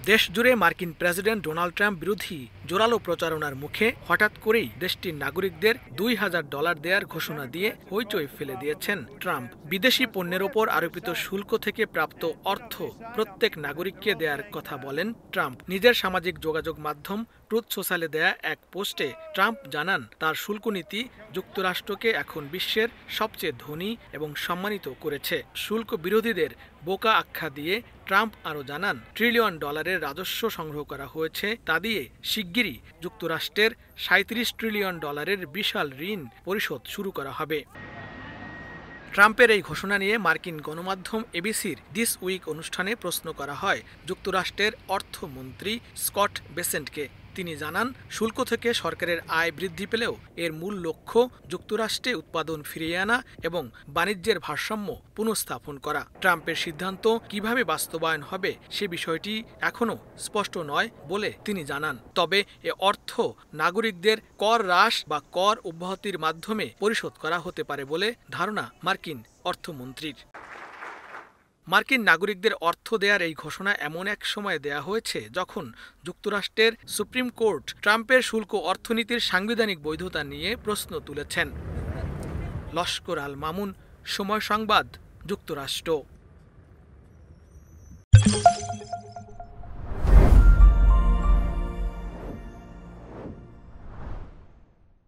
দেশজুড়ে মার্কিন president Donald Trump বিরোধী জোরালো প্রচারণার মুখে হঠাৎ করেই দেশটির নাগরিকদের $2000 দেয়ার ঘোষণা দিয়ে হইচই ফেলে দিয়েছেন ট্রাম্প। বিদেশি পণ্যের ওপর আরোপিত শুল্ক থেকে প্রাপ্ত অর্থ প্রত্যেক নাগরিককে দেয়ার কথা বলেন ট্রাম্প। নিজের সামাজিক যোগাযোগ মাধ্যম ট্রুথ সোশ্যালে দেয়া এক পোস্টে ট্রাম্প জানান, তার শুল্ক নীতি যুক্তরাষ্ট্রকে এখন বিশ্বের সবচেয়ে ধনী এবং সম্মানিত করেছে। শুল্ক বিরোধীদের বোকা আখ্যা দিয়ে ট্রাম্প আরও জানান, $1 ট্রিলিয়ন রাজস্ব সংগ্রহ করা হয়েছে, তা দিয়ে শিগগিরই যুক্তরাষ্ট্রের $37 ট্রিলিয়ন বিশাল ঋণ পরিশোধ শুরু করা হবে। ট্রাম্পের এই ঘোষণা নিয়ে মার্কিন গণমাধ্যম এবিসির দিস উইক অনুষ্ঠানে প্রশ্ন করা হয় যুক্তরাষ্ট্রের অর্থমন্ত্রী স্কট বেসেন্টকে। তিনি জানান, শুল্ক থেকে সরকারের আয় বৃদ্ধি পেলেও এর মূল লক্ষ্য যুক্তরাষ্ট্রে উৎপাদন ফিরিয়ে আনা এবং বাণিজ্যের ভারসাম্য পুনঃস্থাপন করা। ট্রাম্পের সিদ্ধান্ত কিভাবে বাস্তবায়ন হবে সে বিষয়টি এখনও স্পষ্ট নয় বলে তিনি জানান। তবে এ অর্থ নাগরিকদের কর হ্রাস বা কর অব্যাহতির মাধ্যমে পরিশোধ করা হতে পারে বলে ধারণা মার্কিন অর্থমন্ত্রীর। মার্কিন নাগরিকদের অর্থ দেয়ার এই ঘোষণা এমন এক সময়ে দেয়া হয়েছে যখন যুক্তরাষ্ট্রের সুপ্রিম কোর্ট ট্রাম্পের শুল্ক অর্থনীতির সাংবিধানিক বৈধতা নিয়ে প্রশ্ন তুলেছেন। লস্কর আল মামুন, সময় সংবাদ, যুক্তরাষ্ট্র।